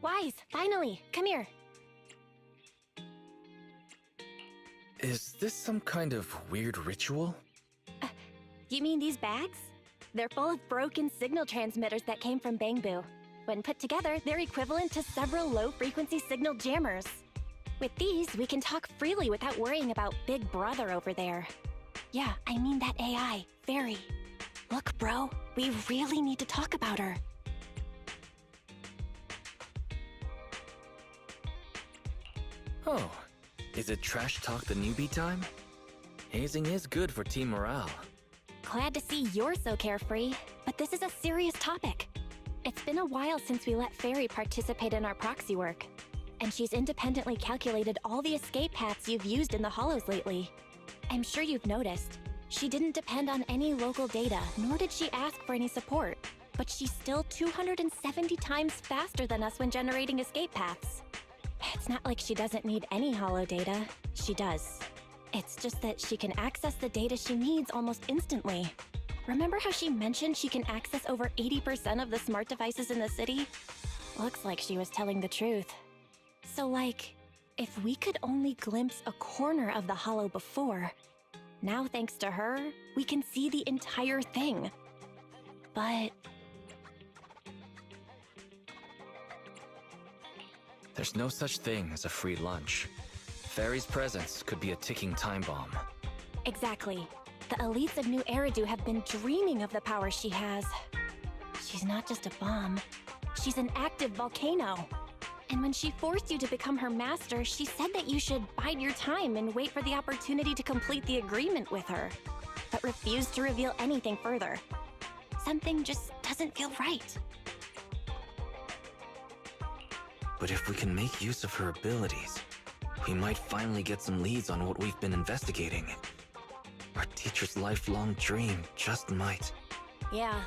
Wise, finally, come here. Is this some kind of weird ritual? You mean these bags? They're full of broken signal transmitters that came from Bangbu. When put together, they're equivalent to several low-frequency signal jammers. With these, we can talk freely without worrying about Big Brother over there. Yeah, I mean that AI, Fairy. Look, bro, we really need to talk about her. Oh, is it trash talk the newbie time? Hazing is good for team morale. Glad to see you're so carefree, but this is a serious topic. It's been a while since we let Fairy participate in our proxy work, and she's independently calculated all the escape paths you've used in the Hollows lately. I'm sure you've noticed, she didn't depend on any local data, nor did she ask for any support, but she's still 270 times faster than us when generating escape paths. It's not like she doesn't need any Hollow data, she does. It's just that she can access the data she needs almost instantly. Remember how she mentioned she can access over 80% of the smart devices in the city? Looks like she was telling the truth. So like, if we could only glimpse a corner of the Hollow before, now thanks to her, we can see the entire thing. But... There's no such thing as a free lunch. Fairy's presence could be a ticking time bomb. Exactly. The elites of New Eridu have been dreaming of the power she has. She's not just a bomb. She's an active volcano. And when she forced you to become her master, she said that you should bide your time and wait for the opportunity to complete the agreement with her, but refused to reveal anything further. Something just doesn't feel right. But if we can make use of her abilities, we might finally get some leads on what we've been investigating. Our teacher's lifelong dream just might. Yeah.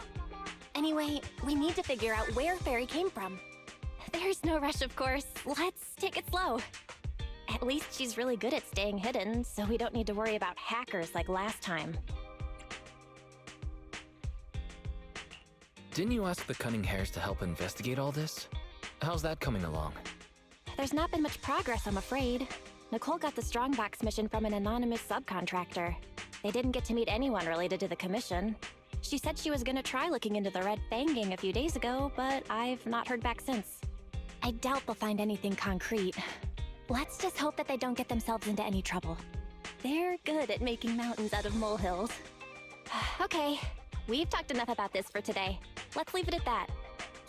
Anyway, we need to figure out where Fairy came from. There's no rush, of course. Let's take it slow. At least she's really good at staying hidden, so we don't need to worry about hackers like last time. Didn't you ask the Cunning Hares to help investigate all this? How's that coming along? There's not been much progress, I'm afraid. Nicole got the Strongbox mission from an anonymous subcontractor. They didn't get to meet anyone related to the commission. She said she was gonna try looking into the Red Fang gang a few days ago, but I've not heard back since. I doubt they'll find anything concrete. Let's just hope that they don't get themselves into any trouble. They're good at making mountains out of molehills. Okay, we've talked enough about this for today. Let's leave it at that.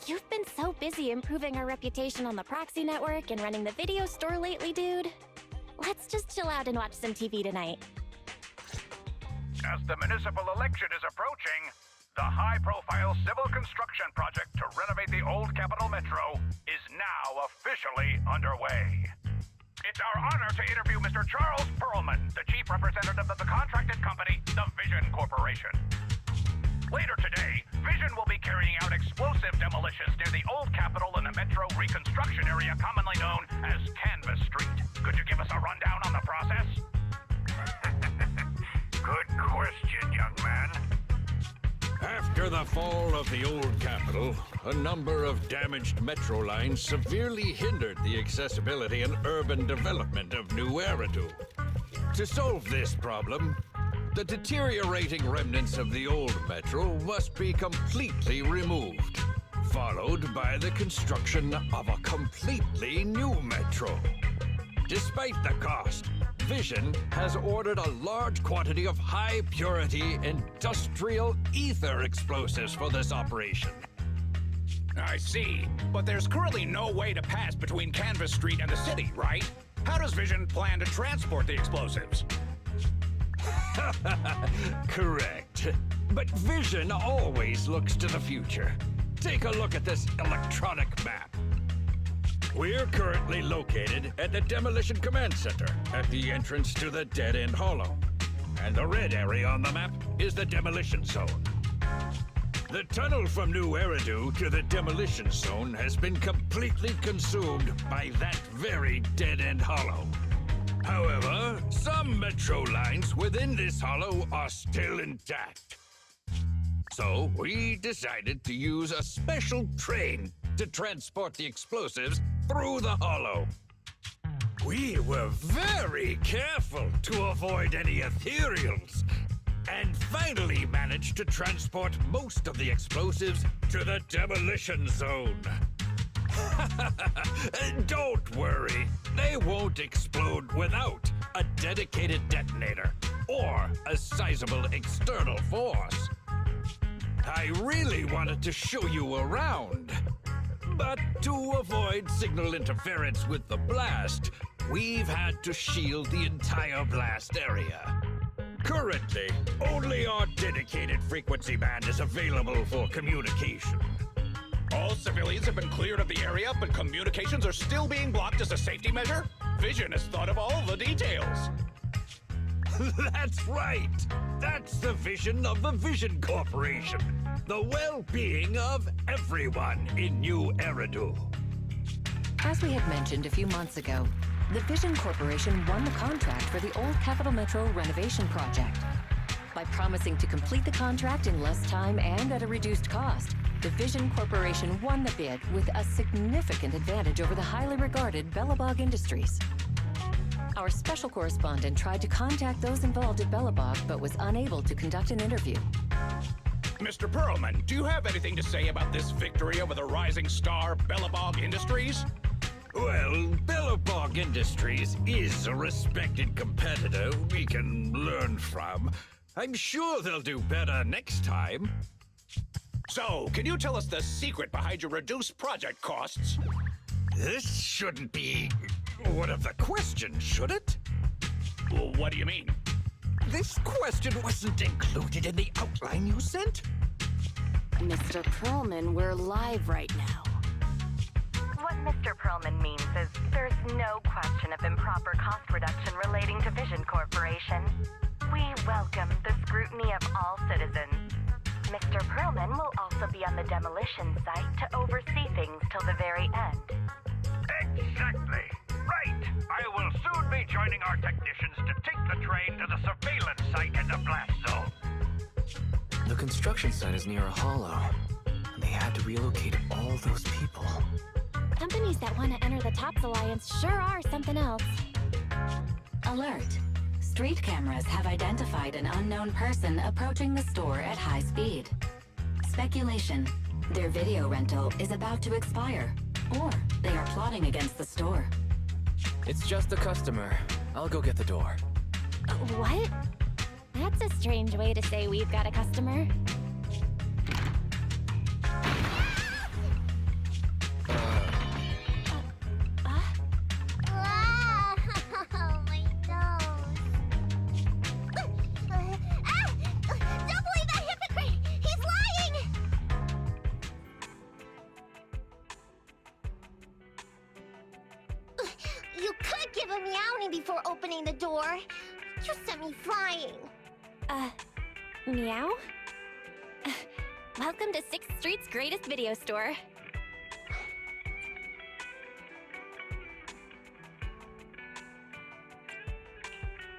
You've been so busy improving our reputation on the proxy network and running the video store lately, dude. Let's just chill out and watch some TV tonight. As the municipal election is approaching, the high-profile civil construction project to renovate the old Capital Metro is now officially underway. It's our honor to interview Mr. Charles Perlman, the chief representative of the contracted company, the Vision Corporation. Later today, Vision will be carrying out explosive demolitions near the old Capitol in the Metro reconstruction area commonly known as Canvas Street. Could you give us a rundown on the process? Good question, young man. After the fall of the old Capitol, a number of damaged metro lines severely hindered the accessibility and urban development of New Eridu. To solve this problem, the deteriorating remnants of the old metro must be completely removed, followed by the construction of a completely new metro. Despite the cost, Vision has ordered a large quantity of high-purity industrial ether explosives for this operation. I see, but there's currently no way to pass between Canvas Street and the city, right? How does Vision plan to transport the explosives? Correct. But Vision always looks to the future. Take a look at this electronic map. We're currently located at the Demolition Command Center, at the entrance to the Dead-End Hollow. And the red area on the map is the Demolition Zone. The tunnel from New Eridu to the Demolition Zone has been completely consumed by that very Dead-End Hollow. However, some metro lines within this hollow are still intact. So we decided to use a special train to transport the explosives through the hollow. We were very careful to avoid any ethereals, and finally managed to transport most of the explosives to the demolition zone. Don't worry, they won't explode without a dedicated detonator or a sizable external force. I really wanted to show you around, but to avoid signal interference with the blast, we've had to shield the entire blast area. Currently, only our dedicated frequency band is available for communication. All civilians have been cleared of the area, but communications are still being blocked as a safety measure? Vision has thought of all the details. That's right! That's the vision of the Vision Corporation. The well-being of everyone in New Eridu. As we had mentioned a few months ago, the Vision Corporation won the contract for the Old Capital Metro renovation project. By promising to complete the contract in less time and at a reduced cost, the Vision Corporation won the bid with a significant advantage over the highly regarded Bellabog Industries. Our special correspondent tried to contact those involved at Bellabog, but was unable to conduct an interview. Mr. Perlman, do you have anything to say about this victory over the rising star Bellabog Industries? Well, Bellabog Industries is a respected competitor we can learn from. I'm sure they'll do better next time. So, can you tell us the secret behind your reduced project costs? This shouldn't be one of the questions, should it? Well, what do you mean? This question wasn't included in the outline you sent? Mr. Perlman, we're live right now. What Mr. Perlman means is there's no question of improper cost reduction relating to Vision Corporation. We welcome the scrutiny of all citizens. Mr. Perlman will also be on the demolition site to oversee things till the very end. Exactly. Right. I will soon be joining our technicians to take the train to the surveillance site in the blast zone. The construction site is near a hollow, and they had to relocate all those people. Companies that want to enter the TOPS Alliance sure are something else. Alert! Street cameras have identified an unknown person approaching the store at high speed. Speculation: their video rental is about to expire, or they are plotting against the store. It's just a customer. I'll go get the door. What? That's a strange way to say we've got a customer. Oh, my nose. Don't believe that hypocrite! He's lying! You could give a meowing before opening the door. You sent me flying. Meow? Welcome to 6th Street's greatest video store.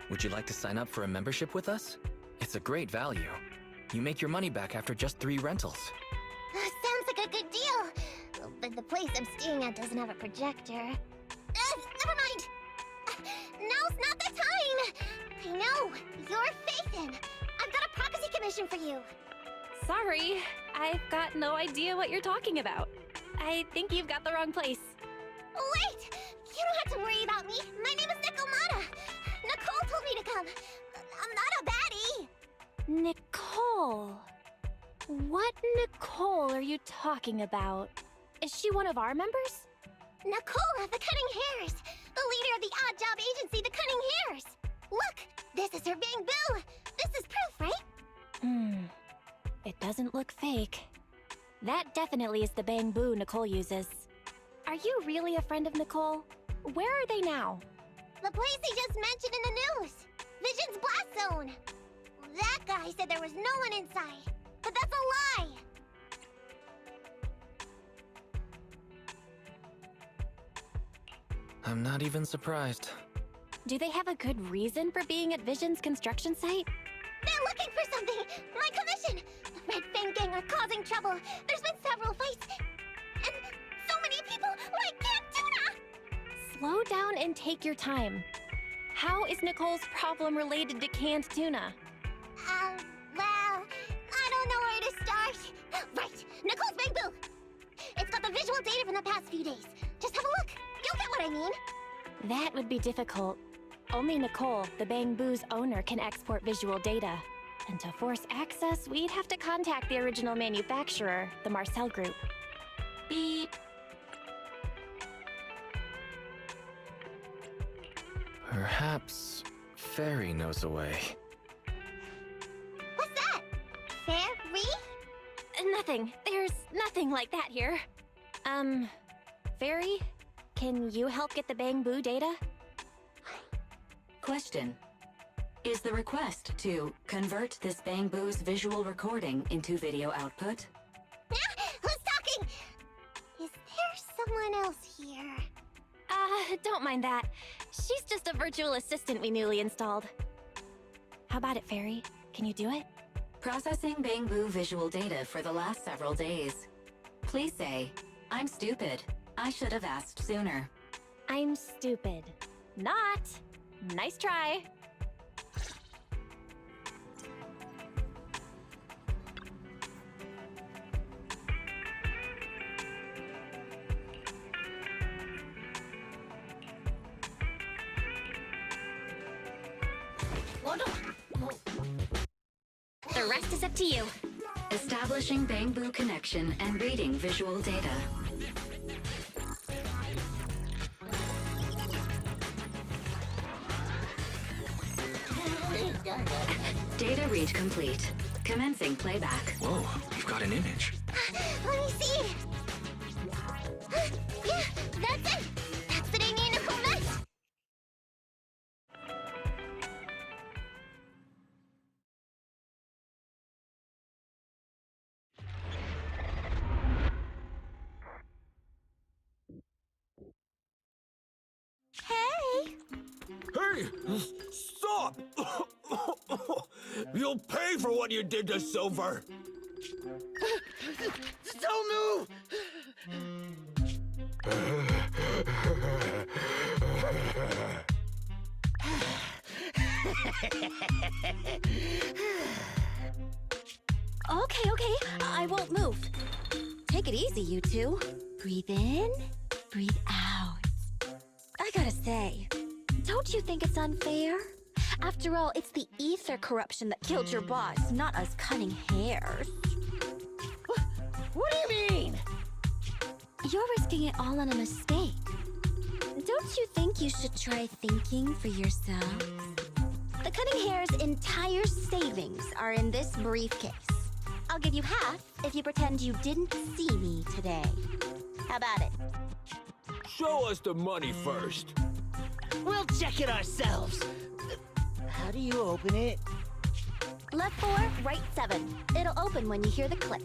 Would you like to sign up for a membership with us? It's a great value. You make your money back after just 3 rentals. Sounds like a good deal. But the place I'm staying at doesn't have a projector. Never mind. Now's not the time. I know. You're Phaethon. I've got a prophecy commission for you. Sorry, I've got no idea what you're talking about. I think you've got the wrong place. Wait! You don't have to worry about me. My name is Nikomata. Nicole told me to come. I'm not a baddie. Nicole. What Nicole are you talking about? Is she one of our members? Nicola, the Cunning Hairs. The leader of the odd job agency, the Cunning Hairs. Look, this is her bamboo. This is proof, right? It doesn't look fake. That definitely is the bamboo Nicole uses. Are you really a friend of Nicole? Where are they now? The place he just mentioned in the news. Vision's blast zone. That guy said there was no one inside. But that's a lie. I'm not even surprised. Do they have a good reason for being at Vision's construction site? They're looking for something. My commission. The Red Fang Gang are causing trouble. There's been several fights. And slow down and take your time. How is Nicole's problem related to canned tuna? Well, I don't know where to start. Right, Nicole's Bang Boo! It's got the visual data from the past few days. Just have a look. You'll get what I mean. That would be difficult. Only Nicole, the Bang Boo's owner, can export visual data. And to force access, we'd have to contact the original manufacturer, the Marcel Group. Beep. Perhaps Fairy knows a way. What's that? Fairy? Nothing. There's nothing like that here. Fairy? Can you help get the Bang Boo data? Question. Is the request to convert this Bang Boo's visual recording into video output? Who's talking? Is there someone else here? Don't mind that. She's just a virtual assistant we newly installed. How about it, Fairy? Can you do it? Processing Bang Boo visual data for the last several days. Please say, I'm stupid. I should have asked sooner. I'm stupid. Not. Nice try. The rest is up to you. Establishing Bang Boo connection and reading visual data. Data read complete. Commencing playback. Whoa, you've got an image. Let me see. Yeah, that's it. That's the day me and Nicole met. Hey! Hey! Stop! You'll pay for what you did to Silver! Don't move! Okay, I won't move. Take it easy, you two. Breathe in, breathe out. I gotta say, don't you think it's unfair? After all, it's the ether corruption that killed your boss, not us cunning hairs. What do you mean? You're risking it all on a mistake. Don't you think you should try thinking for yourselves? The cunning hair's entire savings are in this briefcase. I'll give you half if you pretend you didn't see me today. How about it? Show us the money first. We'll check it ourselves. How do you open it? Left 4, right 7. It'll open when you hear the click.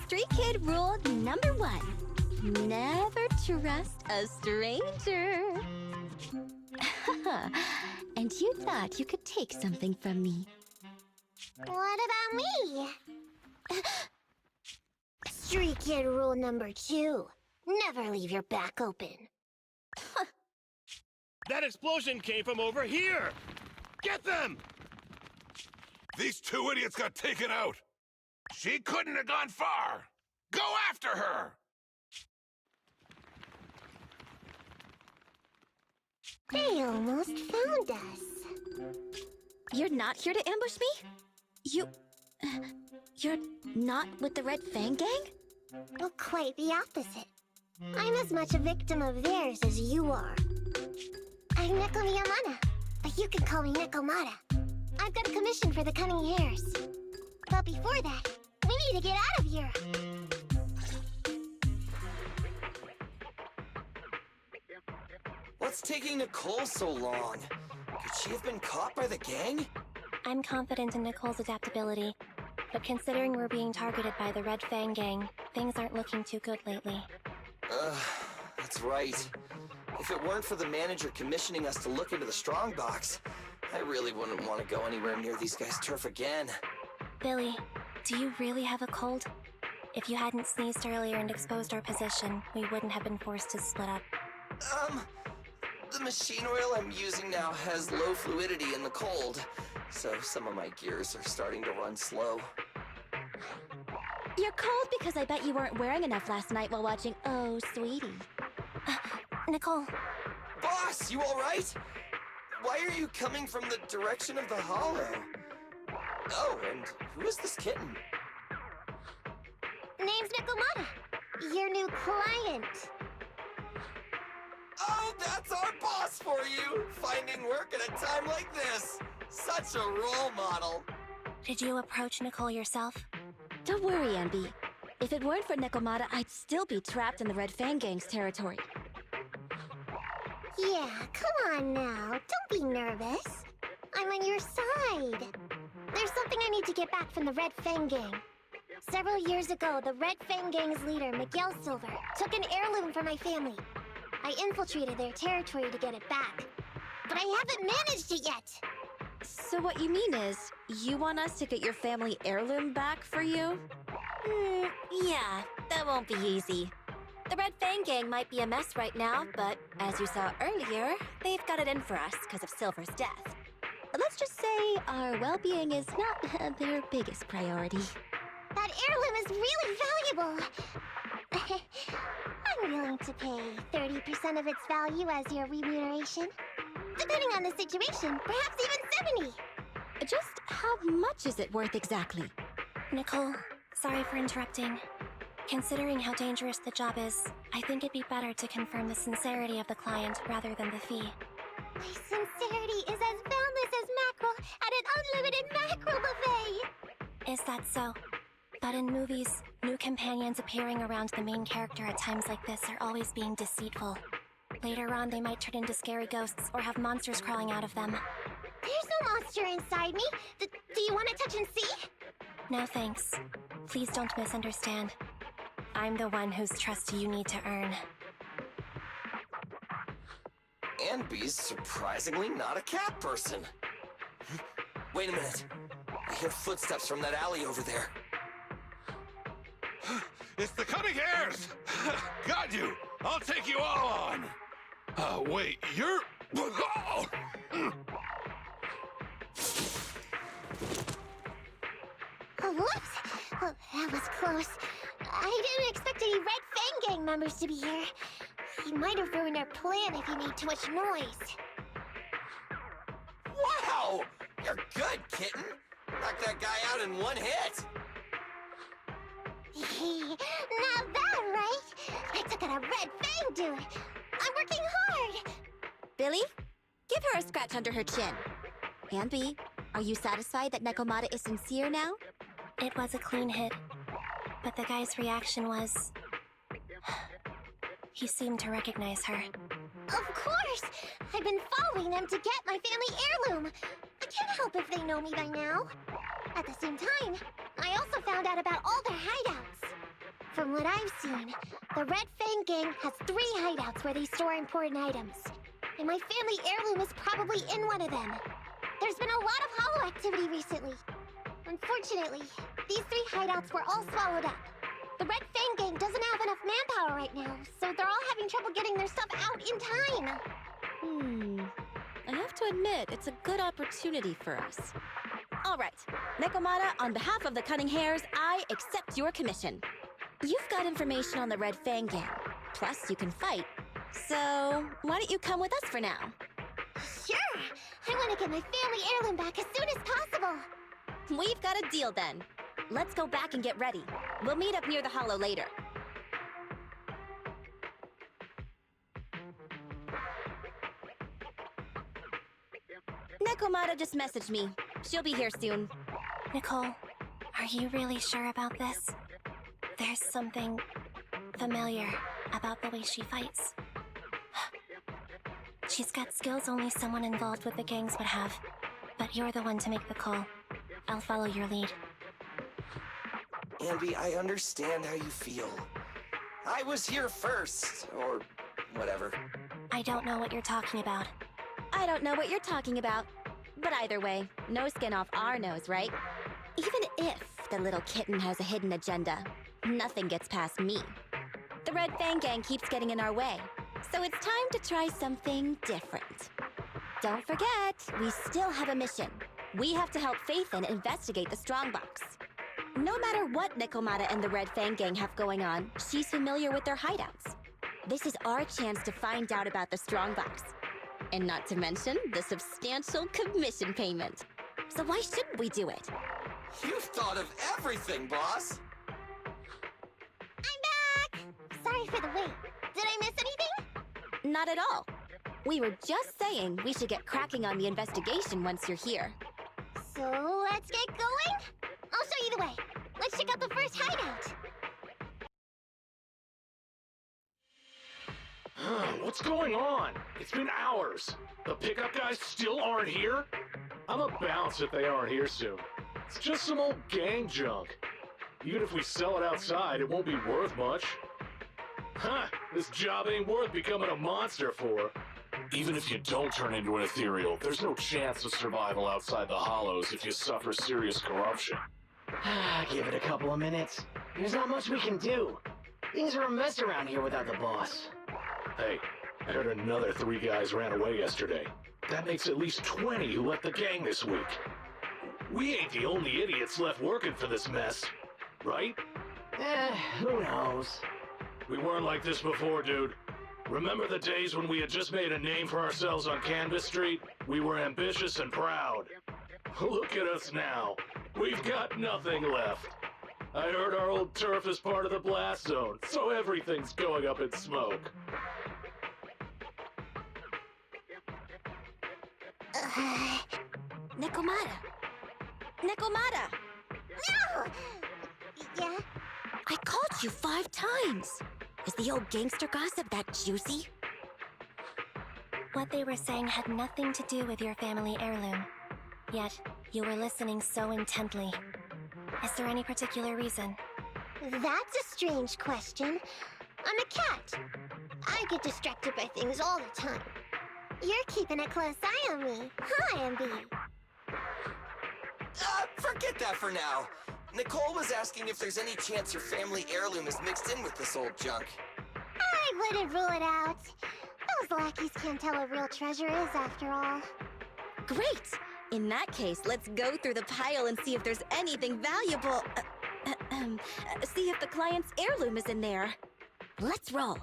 Street Kid rule number 1. Never trust a stranger. And you thought you could take something from me. What about me? Street Kid rule number 2. Never leave your back open. That explosion came from over here! Get them! These two idiots got taken out. She couldn't have gone far. Go after her! They almost found us. You're not here to ambush me? You're not with the Red Fang Gang? Well, quite the opposite. I'm as much a victim of theirs as you are. I'm Neko Miyamana, but you can call me Nekomata. I've got a commission for the cunning hairs. But before that, we need to get out of here. What's taking Nicole so long? Could she have been caught by the gang? I'm confident in Nicole's adaptability, but considering we're being targeted by the Red Fang Gang, things aren't looking too good lately. That's right. If it weren't for the manager commissioning us to look into the strongbox, I really wouldn't want to go anywhere near these guys' turf again. Billy, do you really have a cold? If you hadn't sneezed earlier and exposed our position, we wouldn't have been forced to split up. The machine oil I'm using now has low fluidity in the cold, so some of my gears are starting to run slow. You're cold because I bet you weren't wearing enough last night while watching Oh, Sweetie. Nicole. Boss, you alright? Why are you coming from the direction of the hollow? Oh, and who is this kitten? Name's Nikomata. Your new client. Oh, that's our boss for you! Finding work at a time like this! Such a role model! Did you approach Nicole yourself? Don't worry, Ambi. If it weren't for Nikomata, I'd still be trapped in the Red Fang Gang's territory. Yeah, come on now. Don't be nervous. I'm on your side. There's something I need to get back from the Red Fang Gang. Several years ago, the Red Fang Gang's leader, Miguel Silver, took an heirloom from my family. I infiltrated their territory to get it back. But I haven't managed it yet! So what you mean is, you want us to get your family heirloom back for you? Yeah, that won't be easy. The Red Fang Gang might be a mess right now, but as you saw earlier, they've got it in for us because of Silver's death. Let's just say our well-being is not their biggest priority. That heirloom is really valuable! I'm willing to pay 30% of its value as your remuneration. Depending on the situation, perhaps even 70! Just how much is it worth exactly? Nicole, sorry for interrupting. Considering how dangerous the job is, I think it'd be better to confirm the sincerity of the client rather than the fee. My sincerity is as boundless as mackerel at an unlimited mackerel buffet! Is that so? But in movies, new companions appearing around the main character at times like this are always being deceitful. Later on, they might turn into scary ghosts or have monsters crawling out of them. There's no monster inside me! Do you want to touch and see? No thanks. Please don't misunderstand. I'm the one whose trust you need to earn. Anby's surprisingly not a cat person. Wait a minute. I hear footsteps from that alley over there. It's the Cunning Hares! Got you! I'll take you all on! Wait, you're... Oh! Whoops! Oh, that was close. I didn't expect any Red Fang Gang members to be here. He might have ruined our plan if he made too much noise. Wow! You're good, kitten! Knocked that guy out in one hit! Not bad, right? I took out a Red Fang dude. I'm working hard! Billy, give her a scratch under her chin. Ambi, are you satisfied that Nikomata is sincere now? It was a clean hit, but the guy's reaction was... He seemed to recognize her. Of course! I've been following them to get my family heirloom. I can't help if they know me by now. At the same time, I also found out about all their hideouts. From what I've seen, the Red Fang Gang has 3 hideouts where they store important items. And my family heirloom is probably in one of them. There's been a lot of hollow activity recently. Unfortunately, these 3 hideouts were all swallowed up. The Red Fang Gang doesn't have enough manpower right now, so they're all having trouble getting their stuff out in time. I have to admit, it's a good opportunity for us. All right, Nikomata, on behalf of the Cunning Hares, I accept your commission. You've got information on the Red Fang Gang, plus you can fight. So, why don't you come with us for now? Sure! I want to get my family heirloom back as soon as possible. We've got a deal then. Let's go back and get ready. We'll meet up near the hollow later. Nikomata just messaged me. She'll be here soon. Nicole, are you really sure about this? There's something familiar about the way she fights. She's got skills only someone involved with the gangs would have. But you're the one to make the call. I'll follow your lead. Amby, I understand how you feel. I was here first, or whatever. I don't know what you're talking about. I don't know what you're talking about. But either way, no skin off our nose, right? Even if the little kitten has a hidden agenda, nothing gets past me. The Red Fang Gang keeps getting in our way, so it's time to try something different. Don't forget, we still have a mission. We have to help Faithin investigate the Strongbox. No matter what Nekomata and the Red Fang Gang have going on, she's familiar with their hideouts. This is our chance to find out about the Strongbox. And not to mention the substantial commission payment. So why shouldn't we do it? You've thought of everything, boss! I'm back! Sorry for the wait. Did I miss anything? Not at all. We were just saying we should get cracking on the investigation once you're here. So let's get going? I'll show you the way. Let's check out the first hideout. What's going on? It's been hours. The pickup guys still aren't here? I'm a bounce if they aren't here soon. It's just some old gang junk. Even if we sell it outside, it won't be worth much. Huh, this job ain't worth becoming a monster for. Even if you don't turn into an ethereal, there's no chance of survival outside the hollows if you suffer serious corruption. Give it a couple of minutes. There's not much we can do. Things are a mess around here without the boss. Hey, I heard another 3 guys ran away yesterday. That makes at least 20 who left the gang this week. We ain't the only idiots left working for this mess, right? Who knows? We weren't like this before, dude. Remember the days when we had just made a name for ourselves on Canvas Street? We were ambitious and proud. Look at us now. We've got nothing left. I heard our old turf is part of the blast zone, so everything's going up in smoke. Nekomata! Nekomata! No! Yeah? I called you 5 times! Is the old gangster gossip that juicy? What they were saying had nothing to do with your family heirloom. Yet, you were listening so intently. Is there any particular reason? That's a strange question. I'm a cat. I get distracted by things all the time. You're keeping a close eye on me, huh, MB? Forget that for now. Nicole was asking if there's any chance your family heirloom is mixed in with this old junk. I wouldn't rule it out. Those lackeys can't tell what real treasure is, after all. Great! In that case, let's go through the pile and see if there's anything valuable. See if the client's heirloom is in there. Let's roll.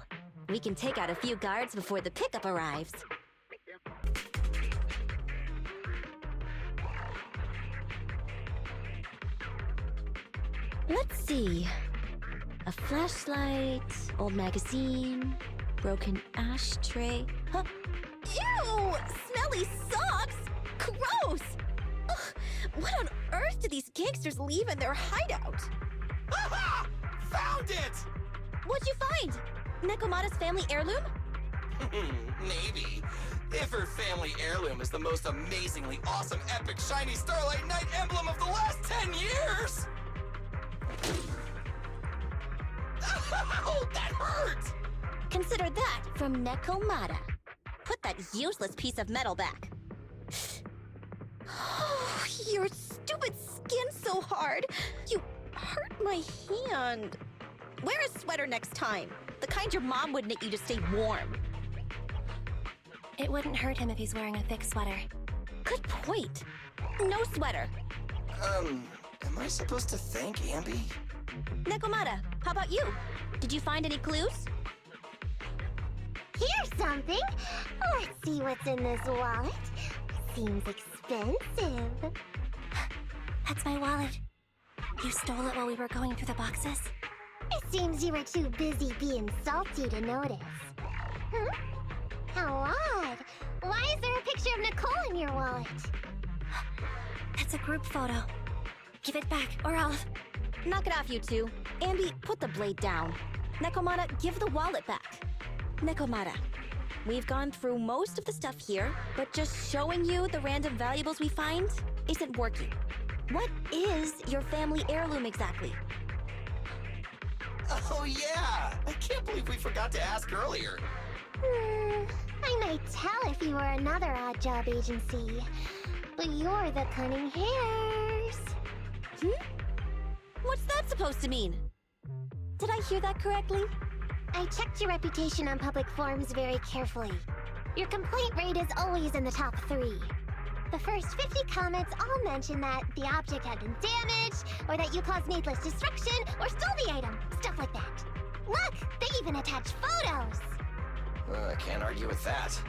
We can take out a few guards before the pickup arrives. Let's see. A flashlight, old magazine, broken ashtray. Huh? Ew! Smelly socks! Gross! Ugh, what on earth do these gangsters leave in their hideout? Aha! Found it! What'd you find? Nekomata's family heirloom? Maybe. If her family heirloom is the most amazingly awesome, epic, shiny Starlight Knight emblem of the last 10 years! Ow! That hurt! Consider that from Nekomata. Put that useless piece of metal back. Oh, your stupid skin's so hard. You hurt my hand. Wear a sweater next time. The kind your mom would knit you to stay warm. It wouldn't hurt him if he's wearing a thick sweater. Good point. No sweater. Am I supposed to thank Ambi? Nekomata, how about you? Did you find any clues? Here's something. Let's see what's in this wallet. Seems expensive. That's my wallet. You stole it while we were going through the boxes? It seems you were too busy being salty to notice. Huh? How odd. Why is there a picture of Nicole in your wallet? That's a group photo. Give it back, or I'll... Knock it off, you two. Ambi, put the blade down. Nekomata, give the wallet back. Nekomata, we've gone through most of the stuff here, but just showing you the random valuables we find isn't working. What is your family heirloom exactly? Oh yeah! I can't believe we forgot to ask earlier. I might tell if you were another odd job agency, but you're the Cunning Hairs. What's that supposed to mean? Did I hear that correctly? I checked your reputation on public forums very carefully. Your complaint rate is always in the top 3. The first 50 comments all mention that the object had been damaged, or that you caused needless destruction, or stole the item. Stuff like that. Look, they even attach photos! I can't argue with that.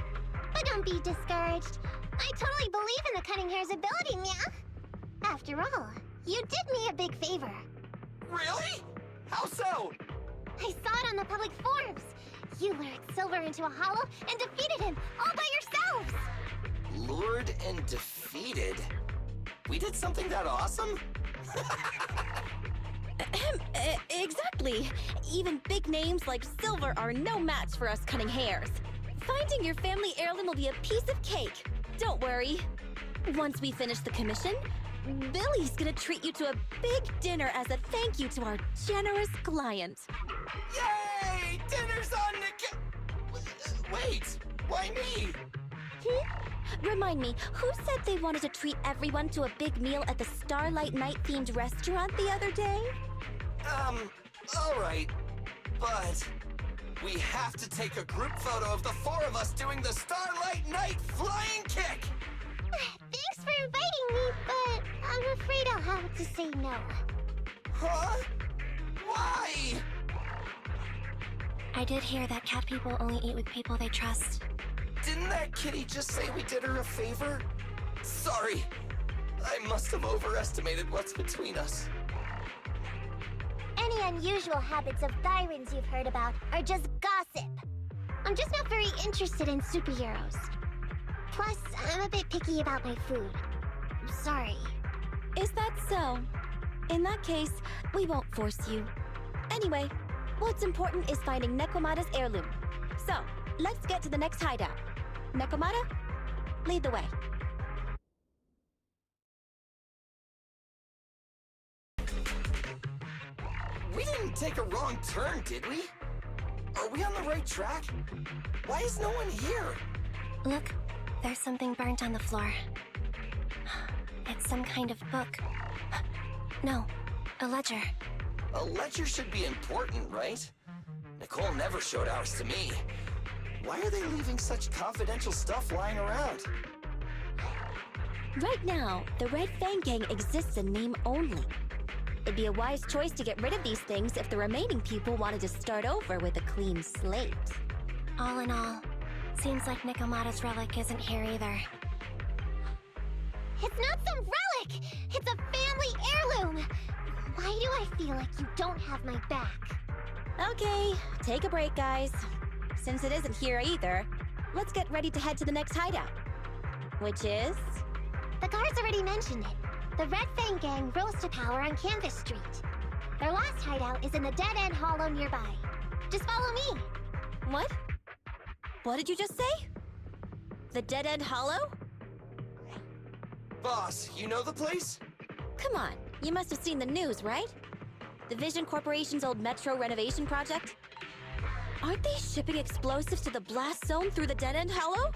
But don't be discouraged. I totally believe in the Cunning Hair's ability, yeah? After all, you did me a big favor. Really? How so? I saw it on the public forums. You lured Silver into a hollow and defeated him all by yourselves! Lured and defeated? We did something that awesome? Exactly. Even big names like Silver are no match for us Cunning Hairs. Finding your family heirloom will be a piece of cake. Don't worry. Once we finish the commission, Billy's gonna treat you to a big dinner as a thank you to our generous client. Yay! Dinner's on the Wait, why me? Remind me, who said they wanted to treat everyone to a big meal at the Starlight Night-themed restaurant the other day? Alright. But we have to take a group photo of the 4 of us doing the Starlight Night flying kick! Thanks for inviting me, but I'm afraid I'll have to say no. Huh? Why? I did hear that cat people only eat with people they trust. Didn't that kitty just say we did her a favor? Sorry. I must have overestimated what's between us. Any unusual habits of Byron's you've heard about are just gossip. I'm just not very interested in superheroes. Plus, I'm a bit picky about my food. I'm sorry. Is that so? In that case, we won't force you. Anyway, what's important is finding Nekomata's heirloom. So, let's get to the next hideout. Nekomata, lead the way. We didn't take a wrong turn, did we? Are we on the right track? Why is no one here? Look, there's something burnt on the floor. It's some kind of book. No, a ledger. A ledger should be important, right? Nicole never showed ours to me. Why are they leaving such confidential stuff lying around? Right now, the Red Fang Gang exists in name only. It'd be a wise choice to get rid of these things if the remaining people wanted to start over with a clean slate. All in all, seems like Nekomata's relic isn't here either. It's not some relic! It's a family heirloom! Why do I feel like you don't have my back? Okay, take a break, guys. Since it isn't here either, let's get ready to head to the next hideout. Which is? The guards already mentioned it. The Red Fang Gang rose to power on Canvas Street. Their last hideout is in the Dead End Hollow nearby. Just follow me. What? What did you just say? The Dead End Hollow? Boss, you know the place? Come on, you must have seen the news, right? The Vision Corporation's old metro renovation project? Aren't they shipping explosives to the blast zone through the Dead End Hollow?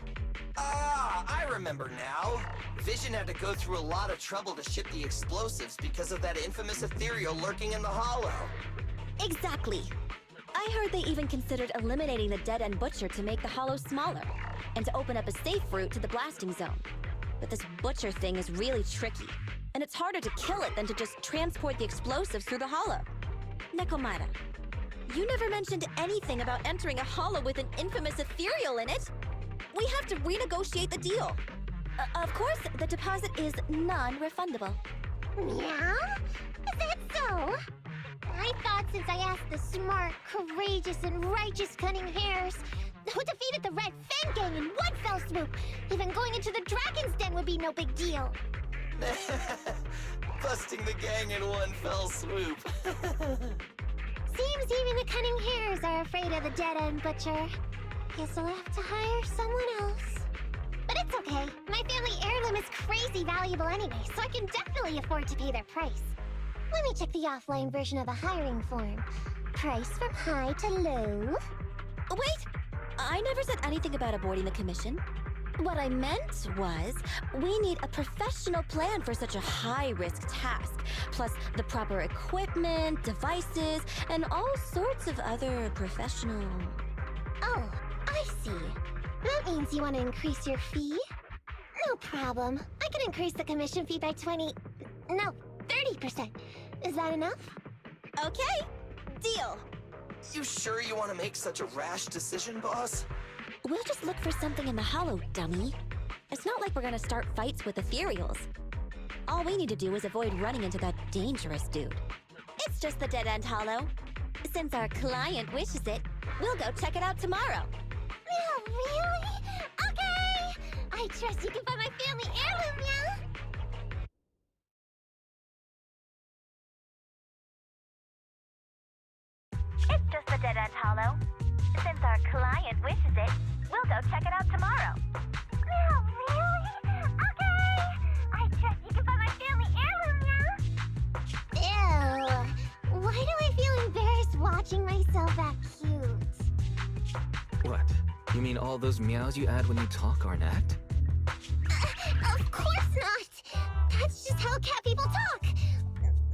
Ah, I remember now. Vision had to go through a lot of trouble to ship the explosives because of that infamous ethereal lurking in the hollow. Exactly. I heard they even considered eliminating the Dead End Butcher to make the hollow smaller, and to open up a safe route to the blasting zone. But this Butcher thing is really tricky, and it's harder to kill it than to just transport the explosives through the hollow. Nekomata, you never mentioned anything about entering a hollow with an infamous ethereal in it. We have to renegotiate the deal. Of course, the deposit is non-refundable. Meow? Is that so? I thought since I asked the smart, courageous, and righteous Cunning Hairs, who defeated the Red Fang Gang in one fell swoop, even going into the Dragon's Den would be no big deal. Busting the gang in one fell swoop. Seems even the Cunning Hairs are afraid of the Dead End Butcher. Guess I'll have to hire someone else. But it's okay. My family heirloom is crazy valuable anyway, so I can definitely afford to pay their price. Let me check the offline version of the hiring form. Price from high to low. Wait! I never said anything about aborting the commission. What I meant was, we need a professional plan for such a high-risk task. plus the proper equipment, devices, and all sorts of other professional... Oh, I see. That means you want to increase your fee? No problem. I can increase the commission fee by 30%. Is that enough? Okay, deal. You sure you want to make such a rash decision, boss? We'll just look for something in the hollow, dummy. It's not like we're gonna start fights with ethereals. All we need to do is avoid running into that dangerous dude. It's just the dead-end hollow. Since our client wishes it, we'll go check it out tomorrow. Oh, really? Okay! I trust you can find my family heirloom, yeah? It's just the dead-end hollow. Since our client wishes it, we'll go check it out tomorrow. Oh, really? Okay! I trust you can find my family heirloom, yeah? Ew. Why do I feel embarrassed watching myself act cute? What? You mean all those meows you add when you talk aren't act? Of course not! That's just how cat people talk!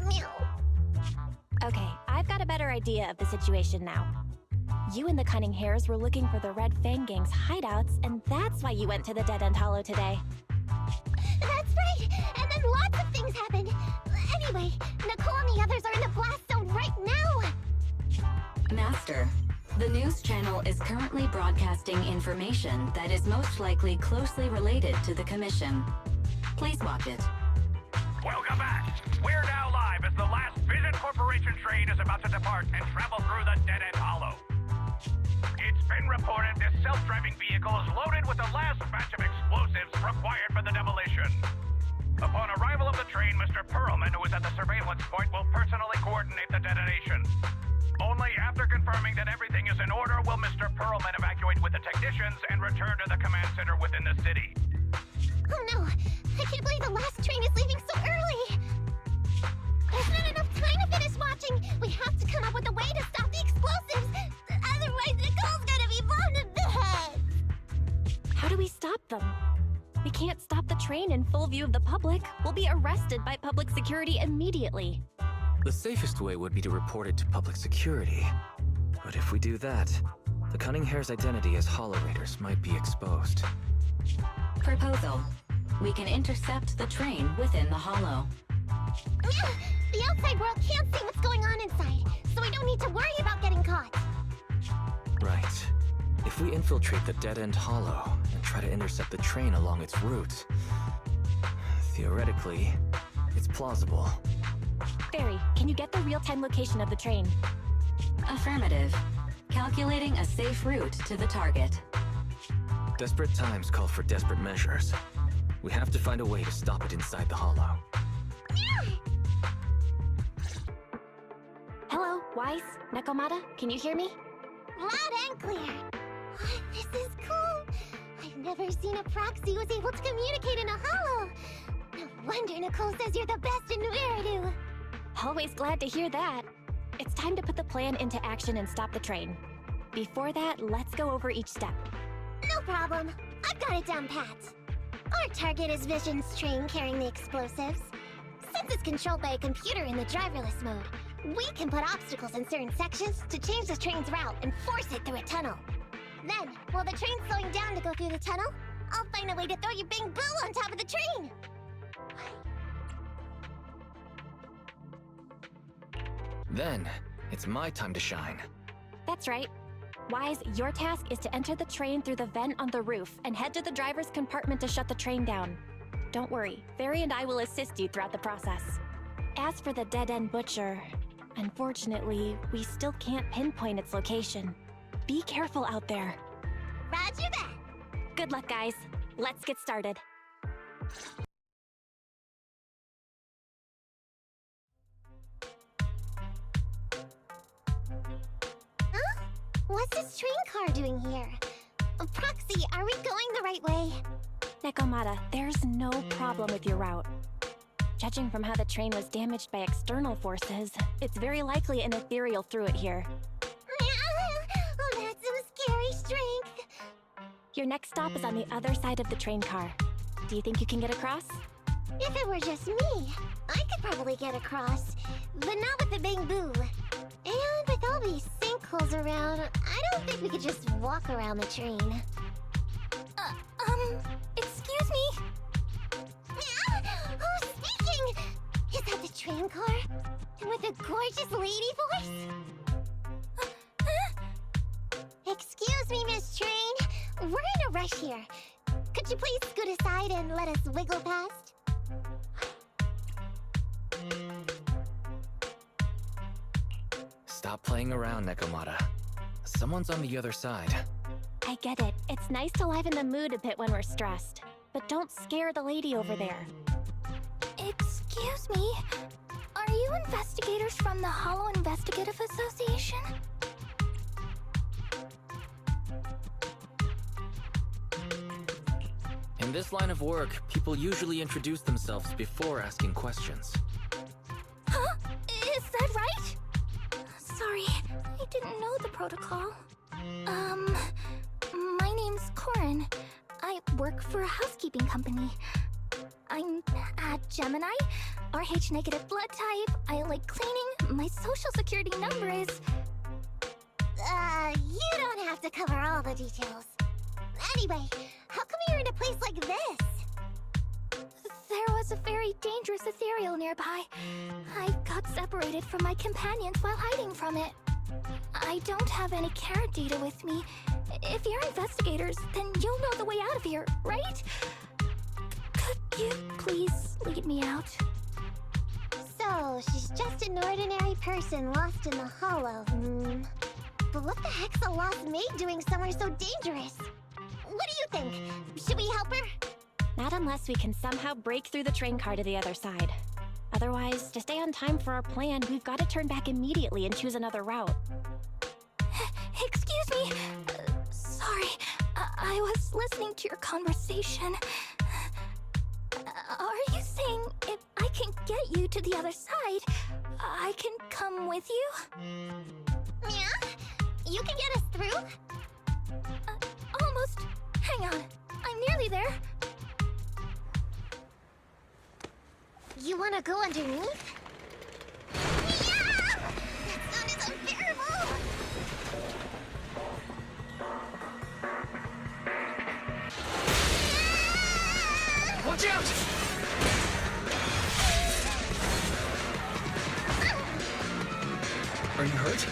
Meow. Okay, I've got a better idea of the situation now. You and the Cunning Hares were looking for the Red Fang Gang's hideouts, and that's why you went to the Dead-End Hollow today. That's right! And then lots of things happened! Anyway, Nicole and the others are in the blast zone right now! Master, the news channel is currently broadcasting information that is most likely closely related to the Commission. Please watch it. Welcome back. We're now live as the last Vision Corporation train is about to depart and travel through the Dead-End Hollow. It's been reported this self-driving vehicle is loaded with the last batch of explosives required for the demolition. Upon arrival of the train, Mr. Perlman, who is at the surveillance point, will personally coordinate the detonation. Only after confirming that everything is in order will Mr. Perlman evacuate with the technicians and return to the command center within the city. Oh no! I can't believe the last train is leaving so early! There's not enough time to finish watching! We have to come up with a way to stop the explosives! Otherwise, Nicole's gonna be blown to bits! How do we stop them? We can't stop the train in full view of the public. We'll be arrested by public security immediately. The safest way would be to report it to public security. But if we do that, the Cunning Hare's identity as Hollow Raiders might be exposed. Proposal. We can intercept the train within the hollow. The outside world can't see what's going on inside, so we don't need to worry about getting caught. Right. If we infiltrate the Dead-End Hollow and try to intercept the train along its route, theoretically, it's plausible. Fairy, can you get the real-time location of the train? Affirmative. Calculating a safe route to the target. Desperate times call for desperate measures. We have to find a way to stop it inside the hollow. Hello, Wise, Nekomata, can you hear me? Loud and clear. This is cool. I've never seen a proxy who was able to communicate in a hollow. No wonder Nicole says you're the best in Nueridu. Always glad to hear that. It's time to put the plan into action and stop the train. Before that, let's go over each step. No problem. I've got it down pat. Our target is Vision's train carrying the explosives. Since it's controlled by a computer in the driverless mode, we can put obstacles in certain sections to change the train's route and force it through a tunnel. Then, while the train's slowing down to go through the tunnel, I'll find a way to throw your Bing Boo on top of the train! Then, it's my time to shine. That's right. Wise, your task is to enter the train through the vent on the roof and head to the driver's compartment to shut the train down. Don't worry, Fairy and I will assist you throughout the process. As for the dead-end butcher, unfortunately, we still can't pinpoint its location. Be careful out there. Roger that! Good luck, guys. Let's get started. Huh? What's this train car doing here? Proxy, are we going the right way? Nekomata, there's no problem with your route. Judging from how the train was damaged by external forces, it's very likely an ethereal threw it here. Oh, that's some scary strength. Your next stop is on the other side of the train car. Do you think you can get across? If it were just me, I could probably get across, but not with the bamboo. And with all these sinkholes around, I don't think we could just walk around the train. Excuse me? Who's speaking? Is that the train car? And with a gorgeous lady voice? Excuse me, Miss Train. We're in a rush here. Could you please scoot aside and let us wiggle past? Stop playing around, Nekomata. Someone's on the other side. I get it. It's nice to liven the mood a bit when we're stressed. But don't scare the lady over there. Excuse me? Are you investigators from the Hollow Investigative Association? In this line of work, people usually introduce themselves before asking questions. Huh? Is that right? Sorry, I didn't know the protocol. My name's Corin. I work for a housekeeping company. I'm a Gemini, RH negative blood type, I like cleaning, my social security number is... You don't have to cover all the details. Anyway, how come you're in a place like this? There was a very dangerous ethereal nearby. I got separated from my companions while hiding from it. I don't have any carrot data with me. If you're investigators, then you'll know the way out of here, right? Could you please lead me out? So, she's just an ordinary person lost in the Hollow. But what the heck's a lost maid doing somewhere so dangerous? What do you think? Should we help her? Not unless we can somehow break through the train car to the other side. Otherwise, to stay on time for our plan, we've got to turn back immediately and choose another route. Excuse me. Sorry, I was listening to your conversation. Are you saying if I can get you to the other side, I can come with you? Yeah? You can get us through? Almost. Hang on. I'm nearly there. You wanna go underneath? Yeah! That sound is unbearable! Watch out! Are you hurt?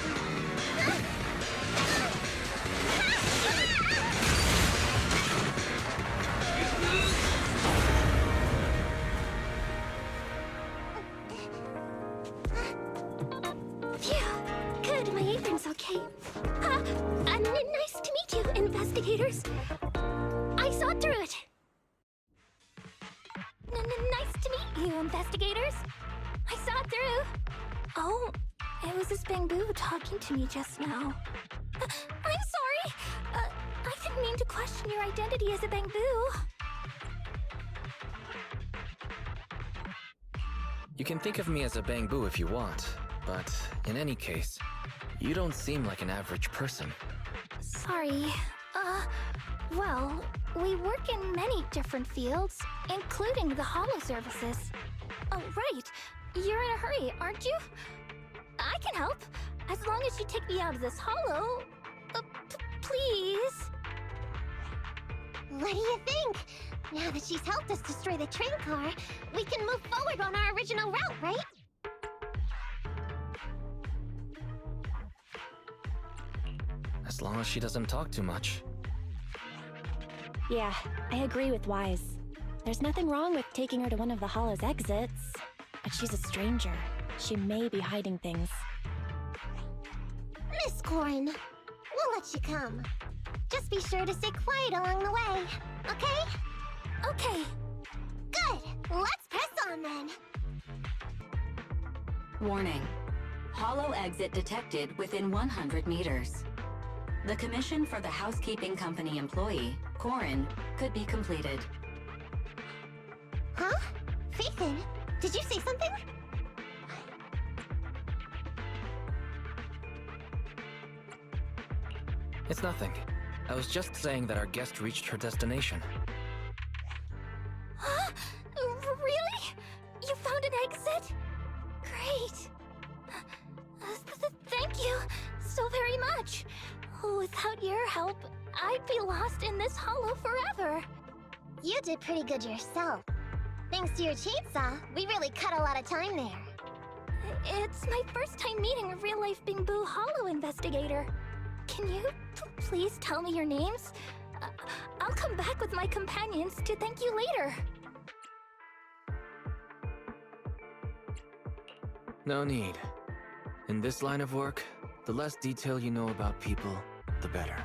Good, my apron's okay. Nice to meet you, investigators. I saw through it. Nice to meet you, investigators. I saw it through. Oh, it was this bamboo talking to me just now. I'm sorry. I didn't mean to question your identity as a bamboo. You can think of me as a bamboo if you want, but in any case, you don't seem like an average person. Sorry. Well, we work in many different fields, including the Hollow services. Oh, right. You're in a hurry, aren't you? I can help, as long as you take me out of this Hollow. Please. What do you think? Now that she's helped us destroy the train car, we can move forward on our original route, right? As long as she doesn't talk too much. Yeah, I agree with Wise. There's nothing wrong with taking her to one of the Hollow's exits, but she's a stranger. She may be hiding things. Miss Corin, we'll let you come. Just be sure to stay quiet along the way, okay? Okay. Good! Let's press on then! Warning. Hollow exit detected within 100 meters. The commission for the housekeeping company employee, Corin, could be completed. Huh? Faithin, did you say something? It's nothing. I was just saying that our guest reached her destination. Huh? Really? exit? Great. Thank you so very much. Without your help, I'd be lost in this hollow forever. You did pretty good yourself. Thanks to your chainsaw, we really cut a lot of time there. It's my first time meeting a real-life Bingboo Hollow investigator. Can you please tell me your names? I'll come back with my companions to thank you later. No need. In this line of work, the less detail you know about people, the better.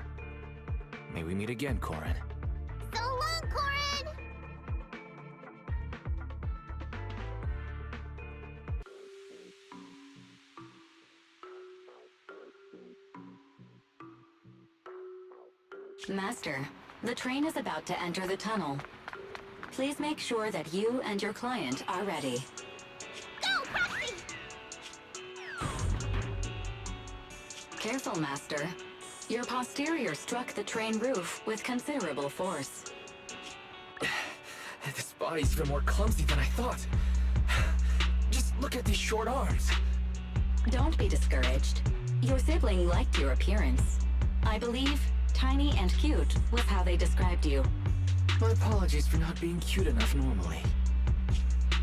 May we meet again, Corin. So long, Corin! Master, the train is about to enter the tunnel. Please make sure that you and your client are ready. Go, Proxy! Careful, Master. Your posterior struck the train roof with considerable force. This body's even more clumsy than I thought. Just look at these short arms. Don't be discouraged. Your sibling liked your appearance. I believe tiny and cute was how they described you. My apologies for not being cute enough normally.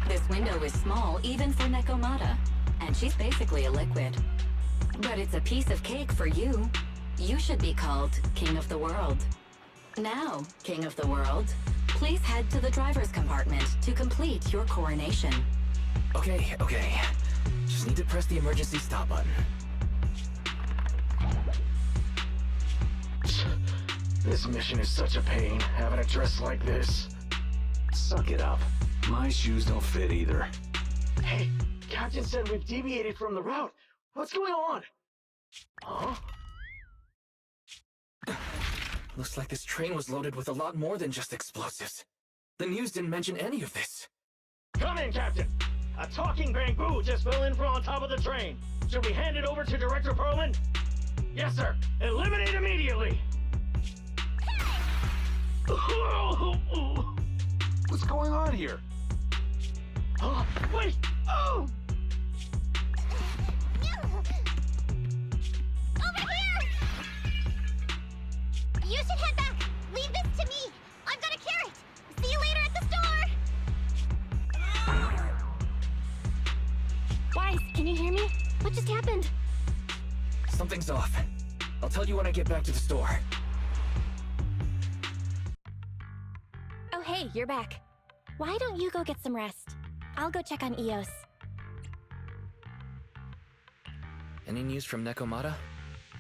This window is small even for Nekomata, and she's basically a liquid. But it's a piece of cake for you. You should be called King of the World. Now, King of the World, please head to the driver's compartment to complete your coronation. Okay. Just need to press the emergency stop button. This mission is such a pain, having a dress like this. Suck it up. My shoes don't fit either. Hey, Captain said we've deviated from the route. What's going on? Huh? Looks like this train was loaded with a lot more than just explosives. The news didn't mention any of this. Come in, Captain! A talking Bangboo just fell in from on top of the train. Should we hand it over to Director Perlman? Yes, sir. Eliminate immediately! What's going on here? Oh, wait! Oh! Over here! You should head back. Leave this to me. I've got a carrot. See you later at the store. Wise, can you hear me? What just happened? Something's off. I'll tell you when I get back to the store. Oh hey, you're back. Why don't you go get some rest? I'll go check on Eos. Any news from Nekomata?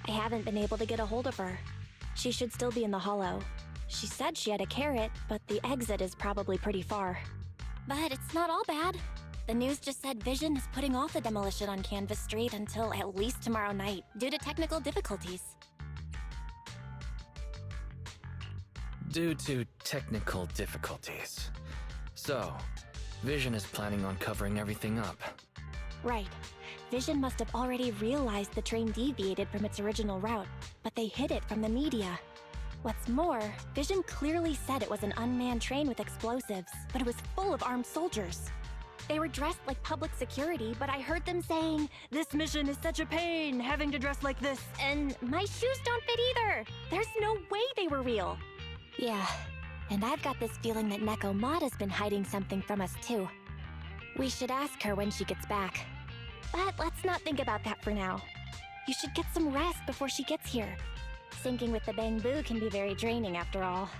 I haven't been able to get a hold of her. She should still be in the hollow. She said she had a carrot, but the exit is probably pretty far. But it's not all bad. The news just said Vision is putting off the demolition on Canvas Street until at least tomorrow night, due to technical difficulties. Due to technical difficulties. So, Vision is planning on covering everything up. Right. Vision must have already realized the train deviated from its original route, but they hid it from the media. What's more, Vision clearly said it was an unmanned train with explosives, but it was full of armed soldiers. They were dressed like public security, but I heard them saying, "This mission is such a pain, having to dress like this," and my shoes don't fit either! There's no way they were real! Yeah, and I've got this feeling that Nekomata's been hiding something from us too. We should ask her when she gets back. But let's not think about that for now. You should get some rest before she gets here. Syncing with the Bangboo can be very draining after all.